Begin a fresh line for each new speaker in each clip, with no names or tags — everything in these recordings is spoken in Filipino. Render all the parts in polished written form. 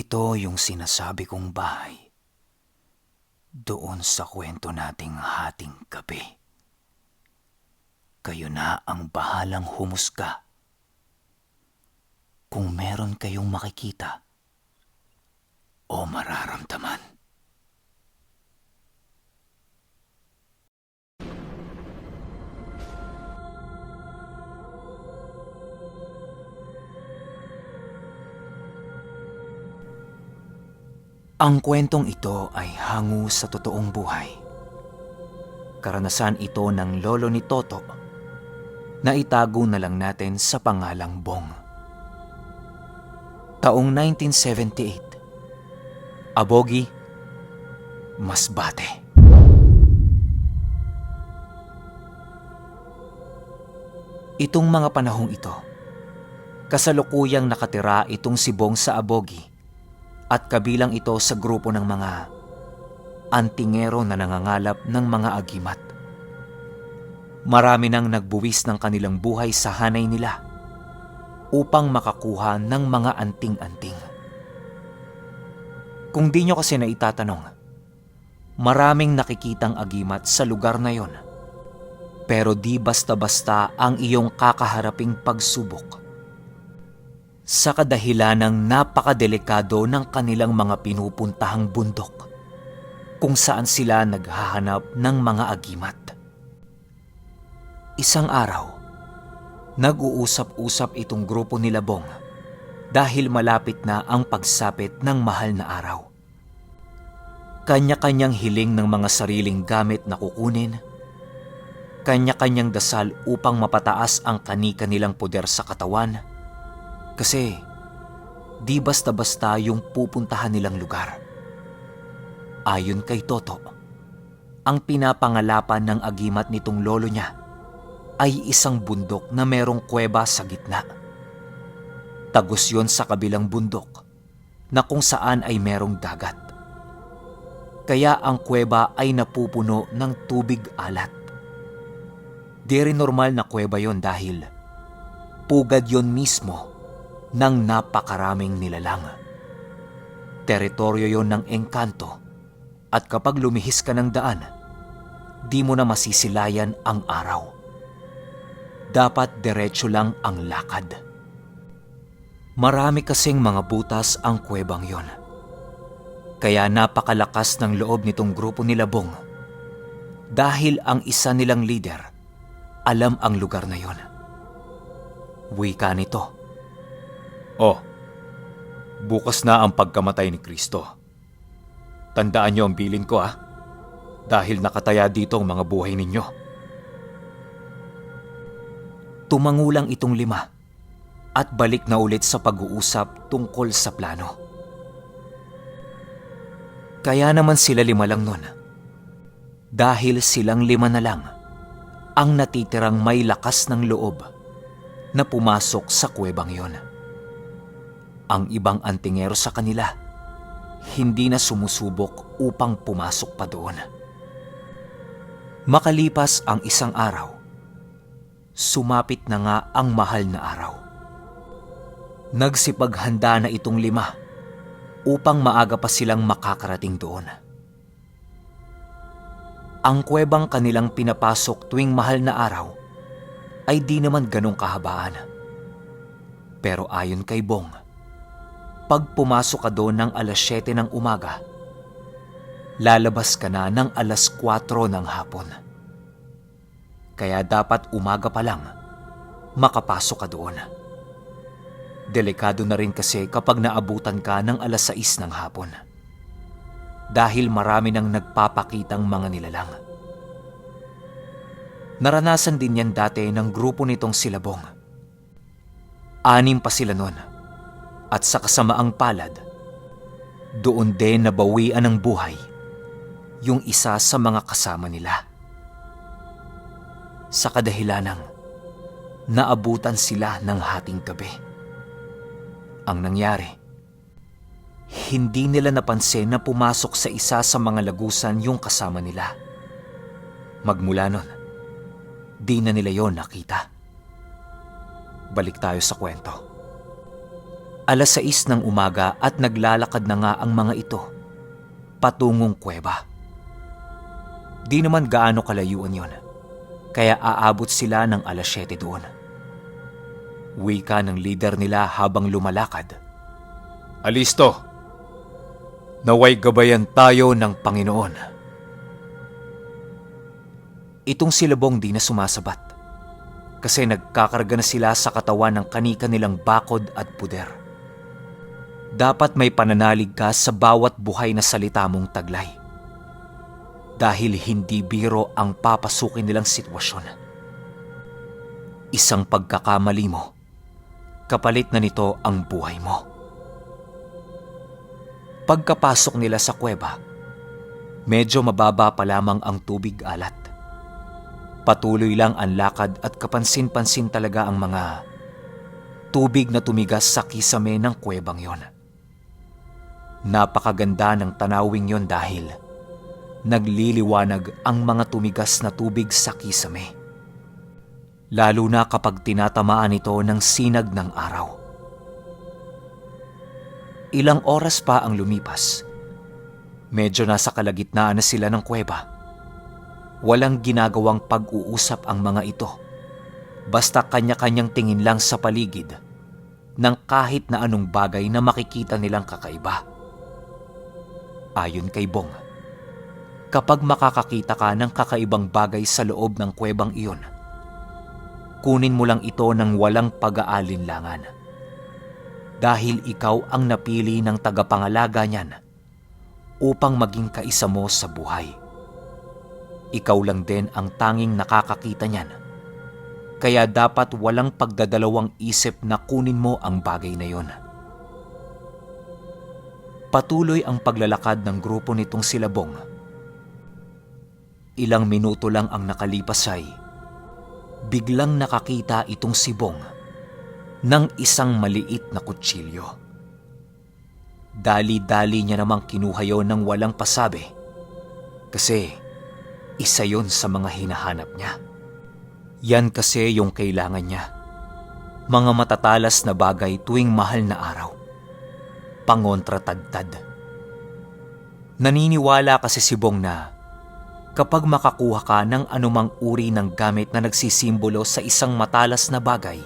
Ito yung sinasabi kong bahay. Doon sa kwento nating hating gabi. Kayo na ang bahalang humusga. Kung meron kayong makikita o mararamdaman. Ang kwentong ito ay hango sa totoong buhay. Karanasan ito ng lolo ni Toto na itago na lang natin sa pangalang Bong. Taong 1978, Abogi, Masbate. Itong mga panahong ito, kasalukuyang nakatira itong si Bong sa Abogi at kabilang ito sa grupo ng mga antingero na nangangalap ng mga agimat. Marami nang nagbuwis ng kanilang buhay sa hanay nila upang makakuha ng mga anting-anting. Kung di nyo kasi na itatanong, maraming nakikitang agimat sa lugar na yon. Pero di basta-basta ang iyong kakaharaping pagsubok sa kadahilanang napakadelikado ng kanilang mga pinupuntahang bundok kung saan sila naghahanap ng mga agimat. Isang araw, nag-uusap-usap itong grupo nila Bong dahil malapit na ang pagsapit ng mahal na araw. Kanya-kanyang hiling ng mga sariling gamit na kukunin, kanya-kanyang dasal upang mapataas ang kani-kanilang poder sa katawan. Kasi, di basta-basta yung pupuntahan nilang lugar. Ayon kay Toto, ang pinapangalapan ng agimat nitong lolo niya ay isang bundok na merong kuweba sa gitna. Tagos yon sa kabilang bundok na kung saan ay merong dagat. Kaya ang kuweba ay napupuno ng tubig alat. Di rin normal na kuweba yon dahil pugad yon mismo ng napakaraming nilalang. Teritoryo yon ng engkanto at kapag lumihis ka ng daan, di mo na masisilayan ang araw. Dapat diretso lang ang lakad. Marami kasing mga butas ang kuwebang yon. Kaya napakalakas ng loob nitong grupo nila Bong dahil ang isa nilang leader alam ang lugar na yon. Wika nito, "Oh, bukas na ang pagkamatay ni Kristo. Tandaan niyo ang bilin ko dahil nakataya dito ang mga buhay ninyo." Tumangulang itong lima at balik na ulit sa pag-uusap tungkol sa plano. Kaya naman sila lima lang nun. Dahil silang lima na lang ang natitirang may lakas ng loob na pumasok sa kuwebang yon. Ang ibang antingero sa kanila, hindi na sumusubok upang pumasok pa doon. Makalipas ang isang araw, sumapit na nga ang mahal na araw. Nagsipaghanda na itong lima upang maaga pa silang makakarating doon. Ang kuwebang kanilang pinapasok tuwing mahal na araw ay di naman ganong kahabaan. Pero ayon kay Bong, pag pumasok ka doon ng alas 7 ng umaga, lalabas ka na ng alas 4 ng hapon. Kaya dapat umaga pa lang makapasok ka doon. Delikado na rin kasi kapag naabutan ka ng alas 6 ng hapon. Dahil marami nang nagpapakitang mga nilalang. Naranasan din yan dati ng grupo nitong sila Bong. 6 pa sila noon. At sa kasamaang palad, doon din nabawian ng buhay yung isa sa mga kasama nila. Sa kadahilanang naabutan sila ng hating gabi. Ang nangyari, hindi nila napansin na pumasok sa isa sa mga lagusan yung kasama nila. Magmula nun, di na nila yon nakita. Balik tayo sa kwento. 6:00 ng umaga at naglalakad na nga ang mga ito patungong kuweba. Di naman gaano kalayuan yon, kaya aabot sila ng 7:00 doon. Wika ng leader nila habang lumalakad. "Alisto! Naway gabayan tayo ng Panginoon." Itong si Labong di na sumasabat kasi nagkakarga na sila sa katawan ng kanika nilang bakod at puder. Dapat may pananalig ka sa bawat buhay na salita mong taglay. Dahil hindi biro ang papasukin nilang sitwasyon. Isang pagkakamali mo, kapalit na nito ang buhay mo. Pagkapasok nila sa kuweba, medyo mababa pa lamang ang tubig alat. Patuloy lang ang lakad at kapansin-pansin talaga ang mga tubig na tumigas sa kisame ng kuwebang yon. Napakaganda ng tanawing yon dahil nagliliwanag ang mga tumigas na tubig sa kisame. Lalo na kapag tinatamaan ito ng sinag ng araw. Ilang oras pa ang lumipas. Medyo nasa kalagitnaan na sila ng kuweba. Walang ginagawang pag-uusap ang mga ito. Basta kanya-kanyang tingin lang sa paligid ng kahit na anong bagay na makikita nilang kakaiba. Ayon kay Bong, kapag makakakita ka ng kakaibang bagay sa loob ng kuwebang iyon, kunin mo lang ito ng walang pag-aalinlangan. Dahil ikaw ang napili ng tagapangalaga niyan upang maging kaisa mo sa buhay. Ikaw lang din ang tanging nakakakita niyan. Kaya dapat walang pagdadalawang isip na kunin mo ang bagay na yon. Patuloy ang paglalakad ng grupo nitong si Labong. Ilang minuto lang ang nakalipas ay biglang nakakita itong si Bong ng isang maliit na kutsilyo. Dali-dali niya namang kinuha yon ng walang pasabi kasi isa yon sa mga hinahanap niya. Yan kasi yung kailangan niya. Mga matatalas na bagay tuwing mahal na araw. Pangontra-tadtad. Naniniwala kasi si Bong na kapag makakuha ka ng anumang uri ng gamit na nagsisimbolo sa isang matalas na bagay,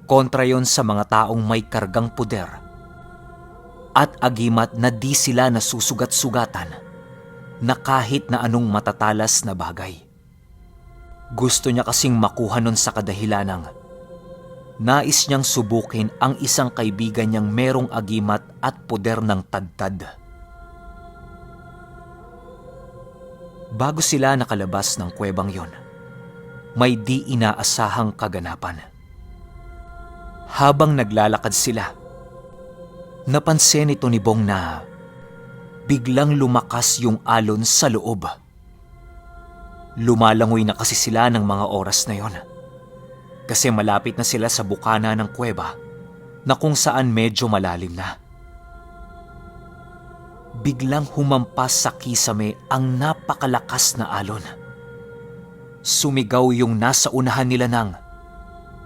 kontra yon sa mga taong may kargang puder at agimat na di sila nasusugat-sugatan na kahit na anong matatalas na bagay. Gusto niya kasing makuha nun sa kadahilanang nais niyang subukin ang isang kaibigan niyang merong agimat at puder ng tadtad. Bago sila nakalabas ng kuwebang yon, may di inaasahang kaganapan. Habang naglalakad sila, napansin ito ni Bong na biglang lumakas yung alon sa loob. Lumalangoy na kasi sila ng mga oras na yon. Kasi malapit na sila sa bukana ng kuweba na kung saan medyo malalim na. Biglang humampas sa kisame ang napakalakas na alon. Sumigaw yung nasa unahan nila ng,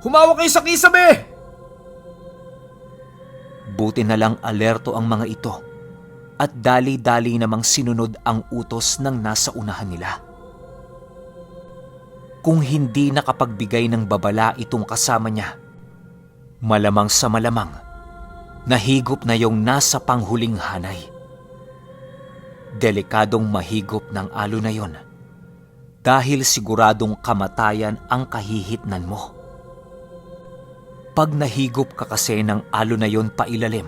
"Humawak kayo sa kisame!" Buti na lang alerto ang mga ito at dali-dali namang sinunod ang utos ng nasa unahan nila. Kung hindi nakapagbigay ng babala itong kasama niya, malamang sa malamang, nahigop na yung nasa panghuling hanay. Delikadong mahigop ng alo na yon dahil siguradong kamatayan ang kahihitnan mo. Pag nahigop ka kasi ng alo na yon pailalim,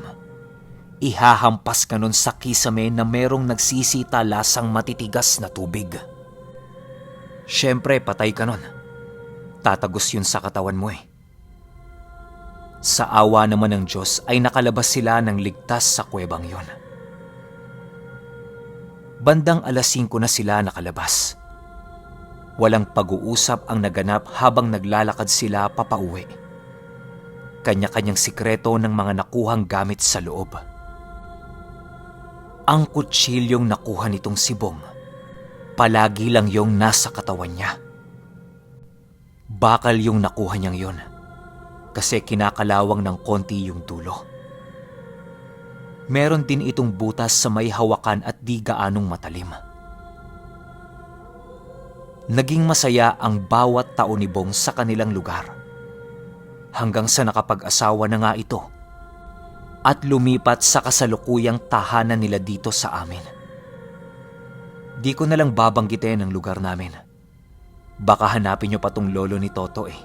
ihahampas ka nun sa kisame na merong nagsisita lasang matitigas na tubig. Siyempre, patay ka nun. Tatagos yun sa katawan mo eh. Sa awa naman ng Diyos ay nakalabas sila ng ligtas sa kuwebang yon. Bandang 5:00 na sila nakalabas. Walang pag-uusap ang naganap habang naglalakad sila papauwi. Kanya-kanyang sikreto ng mga nakuhang gamit sa loob. Ang kutsilyong nakuha nitong si Bong, palagi lang yung nasa katawan niya. Bakal yung nakuha niyang yon. kasi kinakalawang ng konti yung dulo. Meron din itong butas sa may hawakan at di gaanong matalim. Naging masaya ang bawat taon ni Bong sa kanilang lugar. Hanggang sa nakapag-asawa na nga ito at lumipat sa kasalukuyang tahanan nila dito sa amin. Di ko na lang babanggitin ang lugar namin. Baka hanapin niyo pa tong lolo ni Toto eh.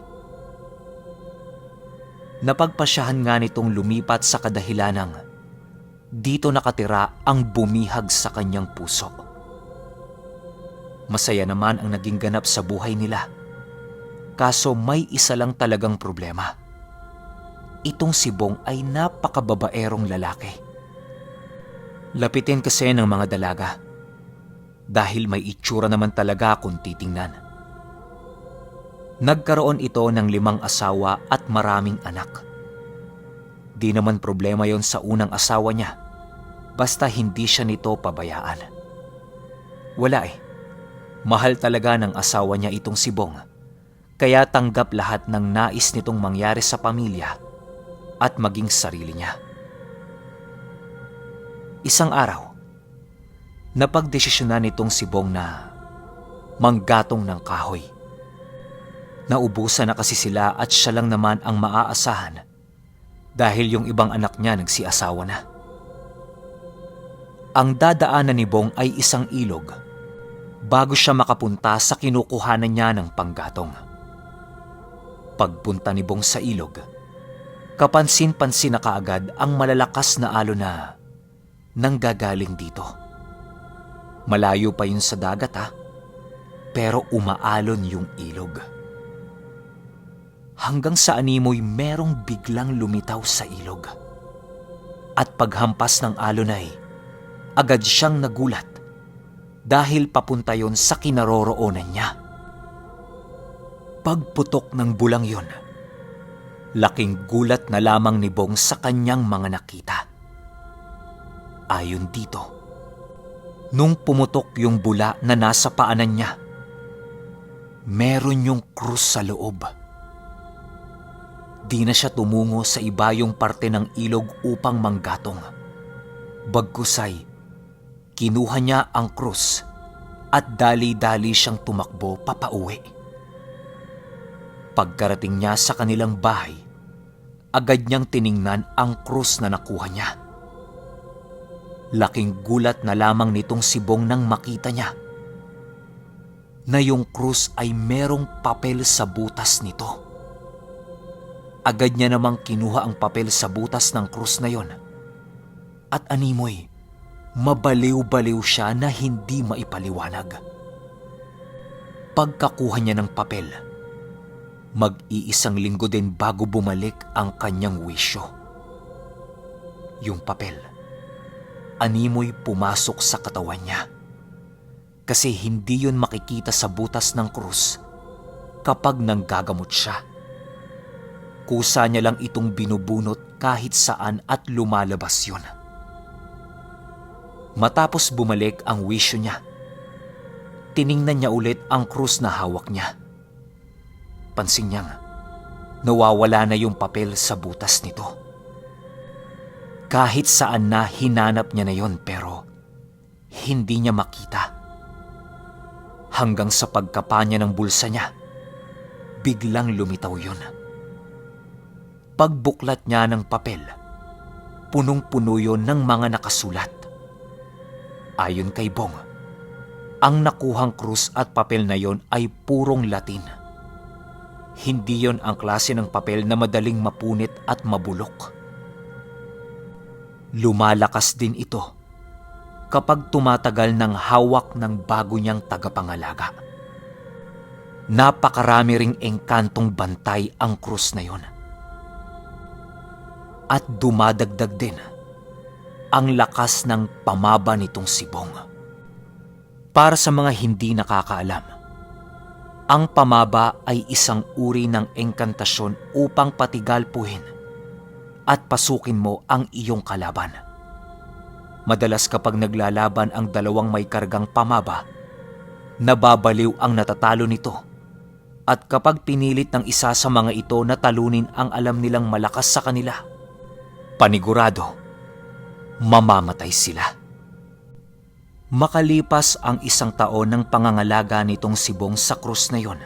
Napagpasyahan nga nitong lumipat sa kadahilanang dito nakatira ang bumihag sa kanyang puso. Masaya naman ang naging ganap sa buhay nila. Kaso may isa lang talagang problema. Itong si Bong ay napakababaerong lalaki. Lapitin kasi ng mga dalaga. Dahil may itsura naman talaga kung titingnan. Nagkaroon ito ng 5 asawa at maraming anak. Di naman problema yon sa unang asawa niya, basta hindi siya nito pabayaan. Wala eh. Mahal talaga ng asawa niya itong si Bong, kaya tanggap lahat ng nais nitong mangyari sa pamilya at maging sarili niya. Isang araw, napagdesisyonan nitong si Bong na manggatong ng kahoy. Naubusan na kasi sila at siya lang naman ang maaasahan dahil yung ibang anak niya nagsiasawa na. Ang dadaanan ni Bong ay isang ilog bago siya makapunta sa kinukuhanan niya ng panggatong. Pagpunta ni Bong sa ilog, kapansin-pansin na kaagad ang malalakas na alon na nanggagaling dito. Malayo pa yun sa dagat pero umaalon yung ilog. Hanggang sa animoy merong biglang lumitaw sa ilog. At paghampas ng alon ay agad siyang nagulat dahil papunta yon sa kinaroroonan niya. Pagputok ng bulang yon, laking gulat na lamang ni Bong sa kanyang mga nakita. Ayon dito, nung pumutok yung bula na nasa paanan niya, meron yung krus sa loob. Di na siya tumungo sa ibayong parte ng ilog upang manggatong. Bagkusay, kinuha niya ang krus at dali-dali siyang tumakbo papauwi. Pagkarating niya sa kanilang bahay, agad niyang tiningnan ang krus na nakuha niya. Laking gulat na lamang nitong si Bong nang makita niya na yung krus ay merong papel sa butas nito. Agad niya namang kinuha ang papel sa butas ng krus na yon. At animoy, mabaliw-baliw siya na hindi maipaliwanag. Pagkakuha niya ng papel, mag-iisang linggo din bago bumalik ang kanyang wisyo. Yung papel, animoy pumasok sa katawan niya. Kasi hindi yun makikita sa butas ng krus kapag nanggagamot siya. Kusa niya lang itong binubunot kahit saan at lumalabas yun. Matapos bumalik ang wisyo niya, tiningnan niya ulit ang krus na hawak niya. Pansin niyang nawawala na yung papel sa butas nito. Kahit saan na hinanap niya na yon pero hindi niya makita. Hanggang sa pagkapa niya ng bulsa niya, biglang lumitaw yun. Pagbuklat niya ng papel, punong-puno yun ng mga nakasulat. Ayon kay Bong, ang nakuhang krus at papel na yon ay purong Latin. Hindi yon ang klase ng papel na madaling mapunit at mabulok. Lumalakas din ito kapag tumatagal ng hawak ng bago niyang tagapangalaga. Napakarami ring engkantong bantay ang krus na yon. At dumadagdag din ang lakas ng pamaba nitong si Bong. Para sa mga hindi nakakaalam, ang pamaba ay isang uri ng engkantasyon upang patigalpuhin at pasukin mo ang iyong kalaban. Madalas kapag naglalaban ang dalawang may kargang pamaba, nababaliw ang natatalo nito At kapag pinilit ng isa sa mga ito na talunin ang alam nilang malakas sa kanila, panigurado, mamamatay sila. Makalipas ang 1 taon ng pangangalaga nitong si Bong sa krus na yon,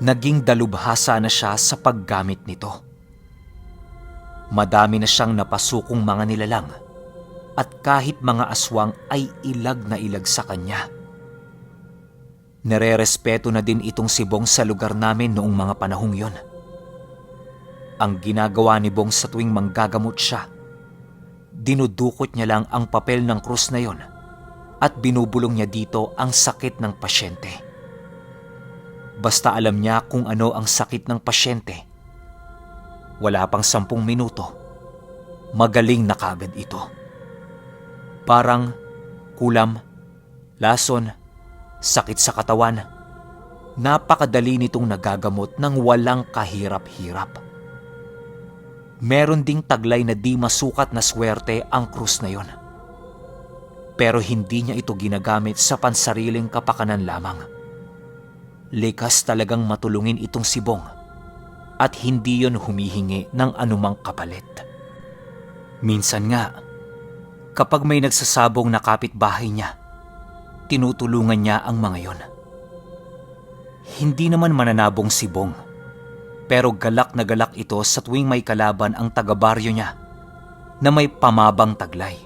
naging dalubhasa na siya sa paggamit nito. Madami na siyang napasukong mga nilalang at kahit mga aswang ay ilag na ilag sa kanya. Nare-respeto na din itong si Bong sa lugar namin noong mga panahong yon. Ang ginagawa ni Bong sa tuwing manggagamot siya, dinudukot niya lang ang papel ng krus na yon at binubulong niya dito ang sakit ng pasyente. Basta alam niya kung ano ang sakit ng pasyente, wala pang 10 minuto, magaling na kagad ito. Parang kulam, lason, sakit sa katawan, napakadali nitong nagagamot ng walang kahirap-hirap. Meron ding taglay na di masukat na swerte ang krus na yon. Pero hindi niya ito ginagamit sa pansariling kapakanan lamang. Likas talagang matulungin itong si Bong at hindi yon humihingi ng anumang kapalit. Minsan nga, kapag may nagsasabong na kapitbahay niya, tinutulungan niya ang mga yon. Hindi naman mananabong si Bong, pero galak na galak ito sa tuwing may kalaban ang taga-baryo niya na may pamabang taglay.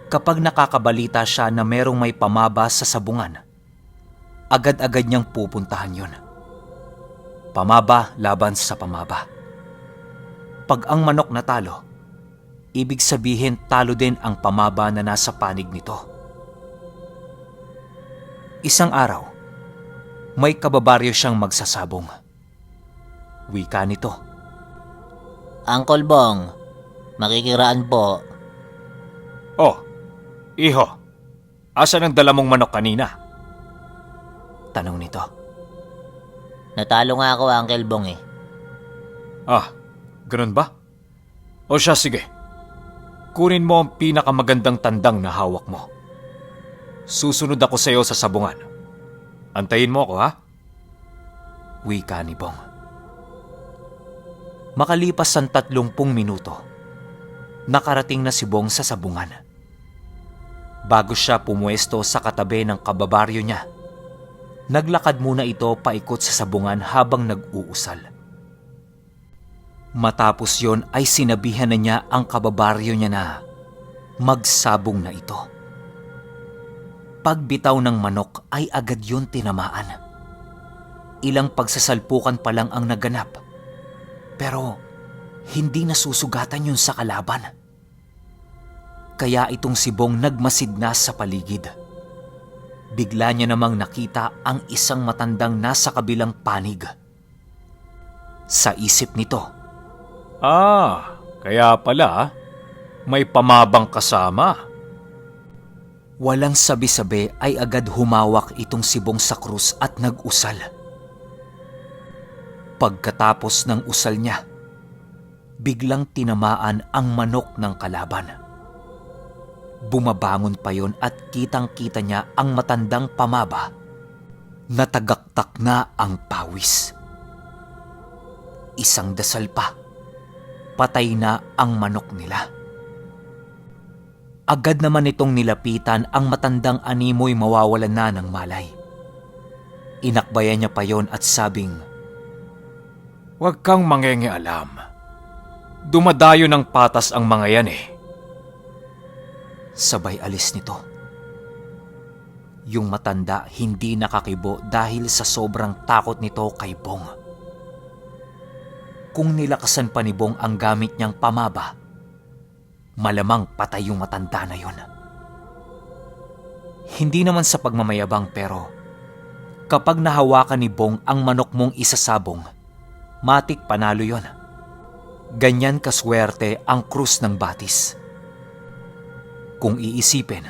Kapag nakakabalita siya na merong may pamaba sa sabungan, agad-agad niyang pupuntahan yon. Pamaba laban sa pamaba. Pag ang manok natalo, ibig sabihin talo din ang pamaba na nasa panig nito. Isang araw, may kababaryo siyang magsasabong. Wika nito,
Uncle Bong, makikiraan po.
"Oh, iho, asan ang dala mong manok kanina?" Tanong nito.
Natalo nga ako, Uncle Bong eh.
"Ah, ganun ba? O siya, sige. Kunin mo ang pinakamagandang tandang na hawak mo. Susunod ako sa iyo sa sabungan. Antayin mo ako, ha?" Wika ni Bong. Makalipas ang 30 minuto, nakarating na si Bong sa sabungan. Bago siya pumuesto sa katabi ng kababaryo niya, naglakad muna ito paikot sa sabungan habang nag-uusal. Matapos yon ay sinabihan na niya ang kababaryo niya na magsabong na ito. Pagbitaw ng manok ay agad yun tinamaan. Ilang pagsasalpukan pa lang ang naganap, pero hindi nasusugatan yun sa kalaban. Kaya itong si Bong nagmasid na sa paligid. Bigla niya namang nakita ang isang matandang nasa kabilang panig. Sa isip nito, kaya pala may pamabang kasama." Walang sabi-sabi ay agad humawak itong si Bong sa krus at nag-usal. Pagkatapos ng usal niya, biglang tinamaan ang manok ng kalaban. Bumabangon pa yon at kitang-kita niya ang matandang pamaba. Natagaktak na ang pawis. Isang dasal pa, patay na ang manok nila. Agad naman itong nilapitan ang matandang animoy mawawalan na ng malay. Inakbayan niya pa yon at sabing, "Huwag kang mangingialam. Dumadayo ng patas ang mga yan eh." Sabay alis nito. Yung matanda hindi nakakibo dahil sa sobrang takot nito kay Bong. Kung nilakasan pa ni Bong ang gamit niyang pamaba, malamang patay yung matanda na yon. Hindi naman sa pagmamayabang, pero kapag nahawakan ni Bong ang manok mong isasabong, matik panalo yon. Ganyan kaswerte ang krus ng batis. Kung iisipin,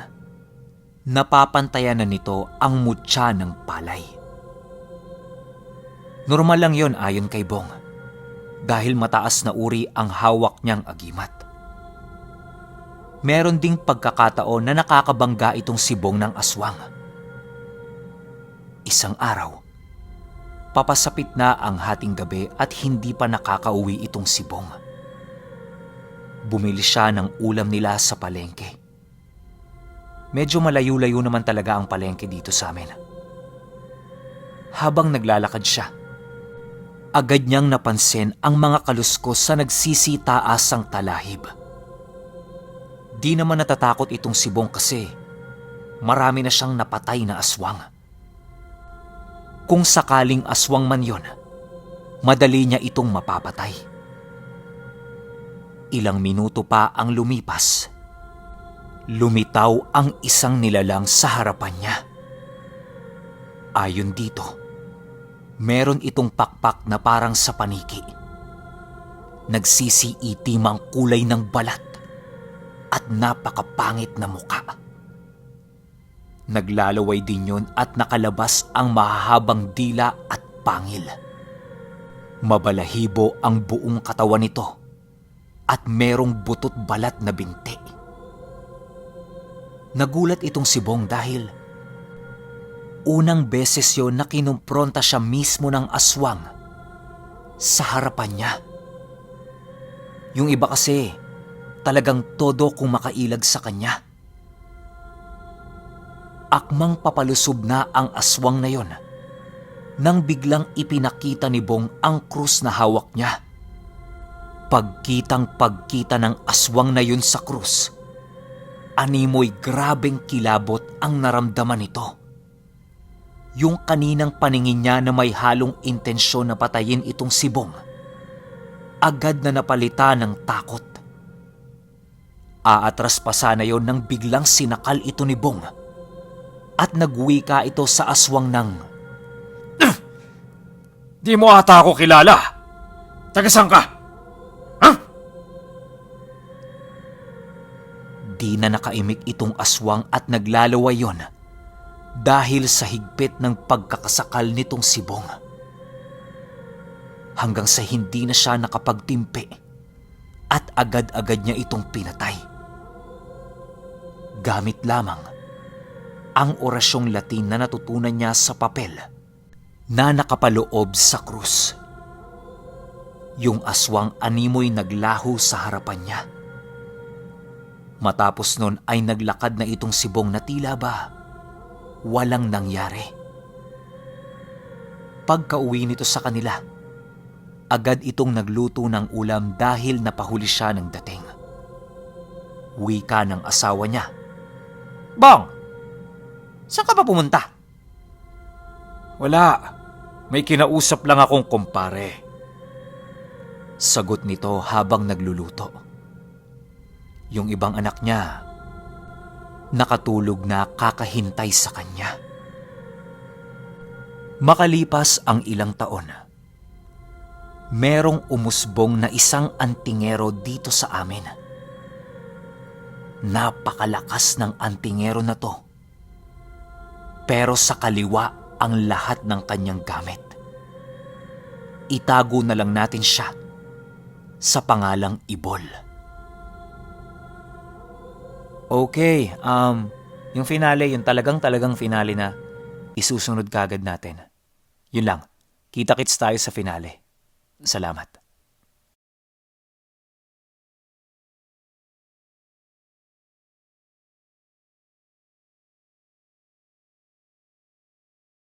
napapantayan na nito ang mutya ng palay. Normal lang yon ayon kay Bong, dahil mataas na uri ang hawak niyang agimat. Meron ding pagkakataon na nakakabangga itong si Bong ng aswang. Isang araw, Papasapit na ang hating gabi at hindi pa nakakauwi itong si Bong. Bumili siya ng ulam nila sa palengke. Medyo malayo-layo naman talaga ang palengke dito sa amin. Habang naglalakad siya, agad niyang napansin ang mga kaluskos sa nagsisitaasang talahib. Di naman natatakot itong si Bong kasi marami na siyang napatay na aswang. Kung sakaling aswang man yon, madali niya itong mapapatay. Ilang minuto pa ang lumipas. Lumitaw ang isang nilalang sa harapan niya. Ayon dito, meron itong pakpak na parang sa paniki. Nagsisiitim ang kulay ng balat at napakapangit na muka. Naglalaway din yun at nakalabas ang mahahabang dila at pangil. Mabalahibo ang buong katawan nito at merong butot balat na binti. Nagulat itong si Bong dahil unang beses yon na kinumpronta siya mismo ng aswang sa harapan niya. Yung iba kasi talagang todo kung makailag sa kanya. Akmang papalusob na ang aswang na yon nang biglang ipinakita ni Bong ang krus na hawak niya. Pagkitang pagkita ng aswang na yun sa krus, animoy grabeng kilabot ang naramdaman nito. Yung kaninang paningin niya na may halong intensyon na patayin itong si Bong, agad na napalitan ng takot. Aatras pa sana yon nang biglang sinakal ito ni Bong at nagwika ito sa aswang ng,
Di mo ata ako kilala. Taga-saan ka? Ha?
Di na nakaimik itong aswang at naglalaway yon dahil sa higpit ng pagkakasakal nitong si Bong. Hanggang sa hindi na siya nakapagtimpi at agad-agad niya itong pinatay. Gamit lamang ang orasyong Latin na natutunan niya sa papel na nakapaloob sa krus. Yung aswang animoy naglaho sa harapan niya. Matapos nun ay naglakad na itong si Bong na tila ba walang nangyari. Pagka-uwi nito sa kanila, agad itong nagluto ng ulam dahil napahuli siya ng dating. Wika ng asawa niya, "Bong, saan ka ba pumunta?"
Wala. May kinausap lang akong kumpare.
Sagot nito habang nagluluto. Yung ibang anak niya, nakatulog na kakahintay sa kanya. Makalipas ang ilang taon, merong umusbong na isang antingero dito sa amin. Napakalakas ng antingero na to. Pero sa kaliwa ang lahat ng kanyang gamit. Itago na lang natin siya sa pangalang Ibol. Okay, yung finale, yung talagang finale na isusunod kagad natin. Yun lang, kita-kits tayo sa finale. Salamat.